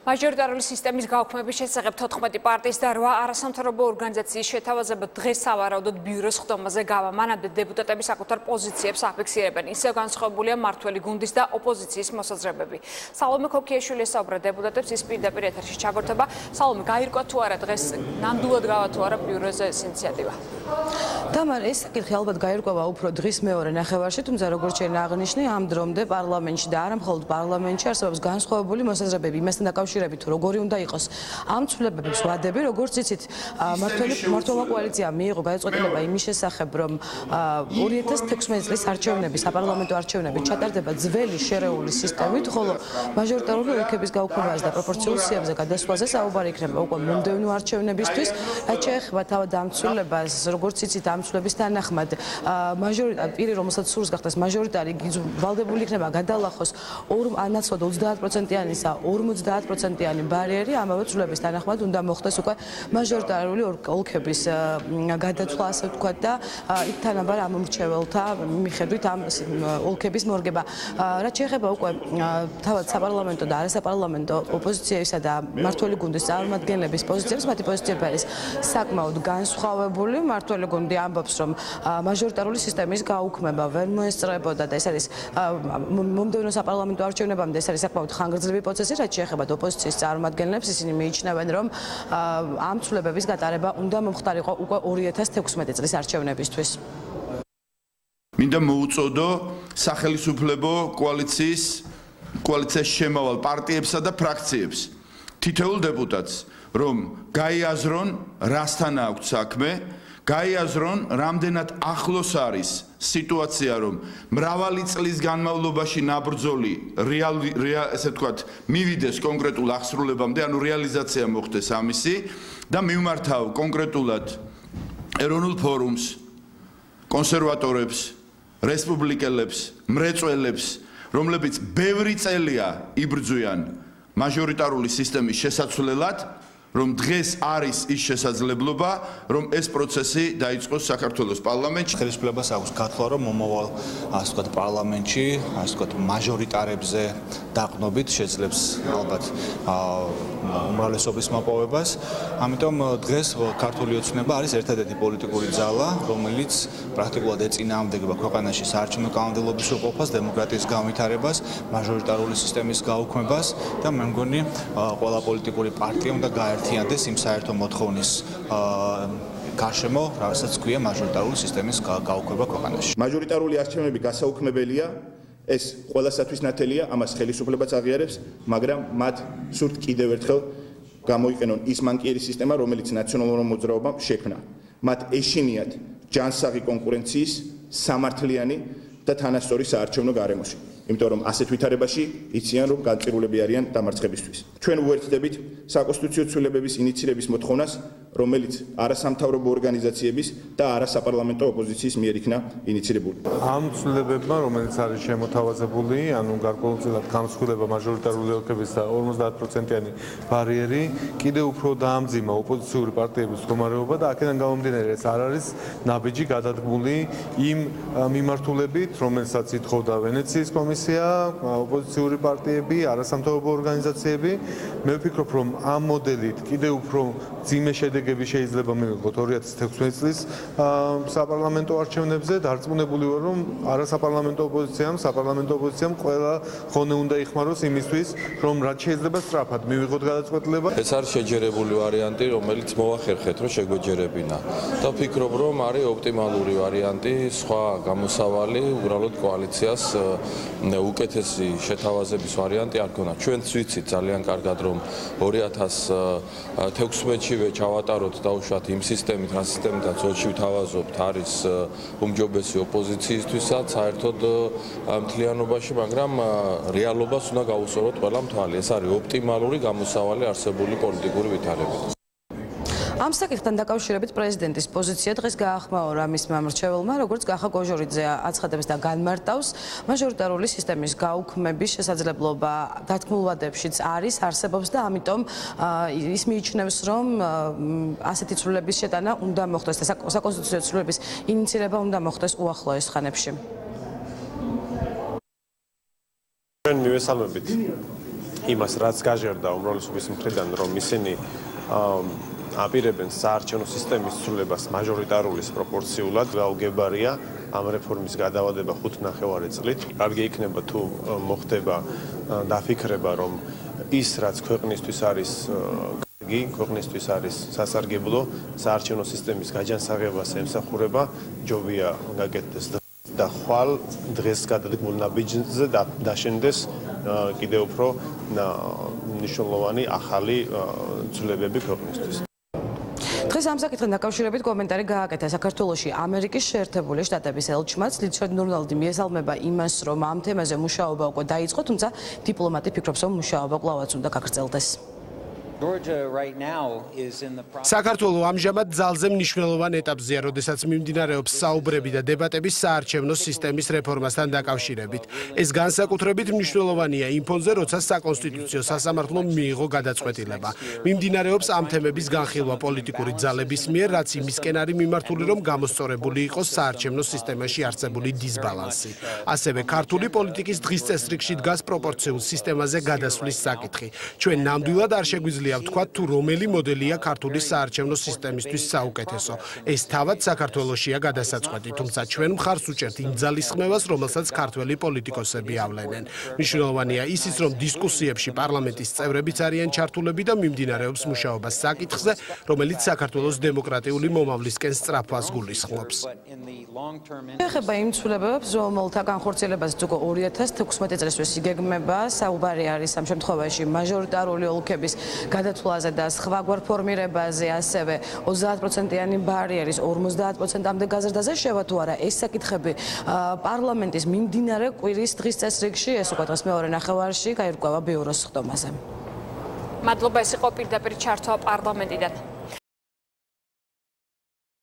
მაჟორიტარული სისტემის გაუქმების შესახებ 14 პარტიის და 8 არასამთავრობო ორგანიზაციის შეთავაზება დღეს სავარაუდოდ ბიუროს ხდომაზე გავა. მანამდე დეპუტატები საკუთარ პოზიციებს აფიქსირებენ. ისევ განსხვავებულია მმართველი გუნდის და ოპოზიციის მოსაზრებები. სალომე ქოქიაშვილი ესაუბრა დეპუტატებს, ის პირდაპირ ეთერში ჩაგორთება. სალომე, გაირკვა თუ არა დღეს ნამდვილად გავა თუ არა ბიუროზე ეს ინიციატივა? თამარ, ეს საკითხი ალბათ გაირკვევა უფრო დღის მეორე ნახევარში, თუმცა როგორც შენ აღნიშნე, ამ დრომდე პარლამენტში და არა მხოლოდ პარლამენტში არსებობს განსხვავებული მოსაზრებები იმასთან დაკავშირებით, თუ როგორი უნდა იყოს ამ ცვლილებების ვადები, როგორც იცით, მმართველმა კოალიციამ მიიღო გადაწყვეტილება იმის შესახებ, რომ 2016 წლის არჩევნები, საპარლამენტო არჩევნები ჩატარდება ძველი შერეული სისტემით, ხოლო მაჟორიტარული ოლქების გაუქმებას და პროპორციულ სიებზე გადასვლაზე საუბარი იქნება უკვე მომდევნო არჩევნებისთვის, რაც შეეხება თავად ამ ცვლილებას, როგორც იცით, ამ ცვლილების თანახმად, პირი, რომელსაც სურს გახდეს მაჟორიტარი, ვალდებული იქნება გადალახოს ანაცვლად 30%-იანისა 50%-იანი ბარიერი, ამავე ცვლილების თანახმად უნდა მოხდეს უკვე მაჟორიტარული ოლქების გადაცვლა, ასე ვთქვათ, და იქ თანაბარ ამ მრჩეველთა მიხედვით ამ ოლქების მორგება. რაც შეეხება უკვე თავად საპარლამენტო და არასაპარლამენტო ოპოზიციისა და მმართველი გუნდის წარმომადგენლების პოზიციებს, მათი პოზიციები არის საკმაოდ განსხვავებული. მმართველი გუნდი ამბობს, რომ მაჟორიტარული სისტემის გაუქმება ვერ მოესწრებოდა და ეს არის მომდევნო საპარლამენტო არჩევნებამდე ეს არის საკმაოდ ხანგრძლივი პროცესი, რაც შეეხება ოპოზიციის წარმომადგენლებს, ისინი მიიჩნევენ, რომ ამ ცვლილებების გატარება უნდა მომხდარიყო უკვე 2016 წლის არჩევნებისთვის. მინდა მოუწოდო სახელმწიფო კოალიციის შემავალ პარტიებსა და ფრაქციებს, თითოეულ დეპუტატს, რომ გაიაზრონ, რასთან აქვს საქმე, გაიაზრონ, რამდენად ახლოს არის სიტუაცია, რომ მრავალი წლის განმავლობაში ნაბრძოლი ესე ვთქვათ, მივიდეს კონკრეტულ აღსრულებამდე, ანუ რეალიზაცია მოხდეს ამისი და მივმართავ კონკრეტულად ეროვნულ ფორუმს, კონსერვატორებს, რესპუბლიკელებს, მრეწველებს, რომლებიც ბევრი წელია იბრძვიან მაჟორიტარული სისტემის შესაცვლელად, რომ დღეს არის ის შესაძლებლობა, რომ ეს პროცესი დაიწყოს საქართველოს პარლამენტში. ხელისუფლებას აქვს გათვლა, რომ მომავალ, ასე ვთქვათ, პარლამენტში, ასე ვთქვათ, მაჟორიტარებზე დაყნობით შეძლებს ალბათ უმრავლესობის მოპოვებას. ამიტომ დღეს ქართული ოცნება არის ერთადერთი პოლიტიკური ძალა, რომელიც პრაქტიკულად ეწინააღმდეგება ქვეყანაში საარჩევნო კანონმდებლობის უყოფას, დემოკრატიის განვითარებას, მაჟორიტარული სისტემის გაუქმებას და მე მგონი ყველა პოლიტიკური პარტია უნდა გაერთიანდეს იმ საერთო მოთხოვნის გარშემო, რასაც ქვია მაჟორიტარული სისტემის გაუქმება ქვეყანაში. მაჟორიტარული არჩევნები გასაუქმებელია, ეს ყველასათვის ნათელია, ამას ხელისუფლებაც აღიარებს, მაგრამ მათ სურთ კიდევ ერთხელ გამოიყენონ ის მანკიერი სისტემა, რომელიც ნაციონალურ მოძრაობამ შექმნა. მათ ეშინიათ ჯანსაღი კონკურენციის, სამართლიანი და თანასწორი საარჩევნო გარემოში. იმიტომ რომ ასეთ ვითარებაში იციან, რომ განწირულები არიან დამარცხებისთვის. ჩვენ უერთდებით საკონსტიტუციო ცვლილებების ინიციირების მოთხოვნას, რომელიც არასამთავრობო ორგანიზაციების და არასაპარლამენტო ოპოზიციის მიერ იქნა ინიციირებული. ამ ცვლილებებმა, რომელიც არის შემოთავაზებული, ანუ გარკვეულწილად განსხვავდება მაჟორიტარული ოლქების და 50%-იანი ბარიერი, კიდევ უფრო დაამძიმა ოპოზიციური პარტიების მდგომარეობა და აქედან გამომდინარე ეს არ არის ნაბიჯი გადადგმული იმ მიმართულებით, რომელსაც ითხოვდა ვენეციის კომისია, ოპოზიციური პარტიები, არასამთავრობო ორგანიზაციები. მე ვფიქრობ, რომ ამ მოდელით კიდევ უფრო მძიმე შედეგები შეიძლება მივიღოთ 2016 წლის საპარლამენტო არჩევნებზე. დარწმუნებული ვარ, რომ არასაპარლამენტო ოპოზიციამ, საპარლამენტო ოპოზიციამ ყველა ხონე უნდა იხმაროს იმისთვის, რომ რაც შეიძლება სწრაფად მივიღოთ გადაწყვეტილება. ეს არის შეჯერებული ვარიანტი, რომელიც მოახერხეთ, რომ შეგვეჯერებინა. და ვფიქრობ, რომ არის ოპტიმალური ვარიანტი, სხვა გამოსავალი უბრალოდ კოალიციას უკეთესი შეთავაზების ვარიანტი არ ქონა. ჩვენც ვიცით ძალიან კარგად, რომ 2016-შივე ჩავატაროთ დაუშვათ იმ სისტემით, რა სისტემითაც ოცი ვთავაზობთ, არის უმჯობესი ოპოზიციისთვისაც საერთოდ მთლიანობაში, მაგრამ რეალობას უნდა გაუსწოროთ ყველა მთვალი. ეს არის ოპტიმალური გამოსავალი არსებული პოლიტიკური ვითარებით. ამ საკითხთან დაკავშირებით პრეზიდენტის პოზიცია დღეს გაახმაურა მისმა მრჩეველმა, როგორც გახა კოჟორიძე აცხადებს და განმარტავს, მაჟორიტარული სისტემის გაუქმების შესაძლებლობა დათქმულ ვადებშიც არის, არსებობს და ამიტომ ის მიიჩნევს, რომ ასეთი ცვლილების შეტანა უნდა მოხდეს და საკონსტიტუციო ცვლილების ინიციირება უნდა მოხდეს უახლოეს ხანებში. ჩვენ მივესალმებით იმას, რაც გაჟერდა უმრავლესობის მხრიდან, რომ ისინი აპირებენ საარჩევნო სისტემის ცვლილებას მაჟორიტარულის პროპორციულად. გაუგებარია ამ რეფორმის გადავადება 5.5 წლით. კარგი იქნება თუ მოხდება დაფიქრება, რომ ის, რაც ქვეყნისთვის არის კარგი, ქვეყნისთვის არის სასარგებლო, საარჩევნო სისტემის გაჯანსაღებას ემსახურება, ჯობია გაკეთდეს და ხვალ დღეს გადადგმულ ნაბიჯზე დაშენდეს კიდევ უფრო მნიშვნელოვანი ახალი ცვლილებები ქვეყნისთვის. დღეს ამ საკითხთან დაკავშირებით კომენტარი გააკეთა საქართველოში ამერიკის შეერთებული შტატების ელჩმაც. რიჩარდ ნორმალდი მიესალმება იმას, რომ ამ თემაზე მუშაობა უკვე დაიწყო, თუმცა დიპლომატი ფიქრობს, რომ მუშაობა კვლავაც უნდა გაგრძელდეს. საქართველო ამჟამად ძალზე მნიშვნელოვან ეტაპზეა, როდესაც მიმდინარეობს საუბრები და დებატები საარჩევნო სისტემის რეფორმასთან დაკავშირებით. ეს განსაკუთრებით მნიშვნელოვანია იმ ფონზე, როცა საკონსტიტუციო სასამართლომ მიიღო გადაწყვეტილება. მიმდინარეობს ამ თემების განხილვა პოლიტიკური ძალების მიერ, რაც იმისკენ არის მიმართული, რომ გამოსწორებული იყოს საარჩევნო სისტემაში არსებული დისბალანსი. ასევე ქართული პოლიტიკის დღის წესრიგში დგას პროპორციულ სისტემაზე გადასვლის საკითხი. ჩვენ ნამდვილად არ შეგვიძლია ვთქვათ, თუ რომელი მოდელია ქართული საარჩევნო სისტემისთვის საუკეთესო. ეს თავად საქართველოშია გადასაწყვეტი, თუმცა ჩვენ მხარს უჭერთ იმ ძალისხმევას, რომელსაც ქართველი პოლიტიკოსები ავლენენ. მნიშვნელოვანია ისიც, რომ დისკუსიებში პარლამენტის წევრებიც არიან ჩართულები და მიმდინარეობს მუშაობა საკითხზე, რომელიც საქართველოს დემოკრატიული მომავლისკენ სწრაფვას გულისხმობს. ეხება იმ ცვლილებებს, რომელთა განხორციელებაზეც უკვე 2016 წლისთვის იგეგმება. საუბარი არის ამ შემთხვევაში მაჟორიტარული ოლქების გადათვლაზე და სხვაგვარ ფორმირებაზე, ასევე 30%-იანი ბარიერის 50%-ამდე გაზრდაზე. შევა თუ არა ეს საკითხები პარლამენტის მიმდინარე კვირის დღის წესრიგში, ეს უკვე დღეს მეორე ნახევარში გაირკვევა ბიუროს სხდომაზე. მადლობა, ეს იყო პირდაპირ ჩართვა პარლამენტიდან.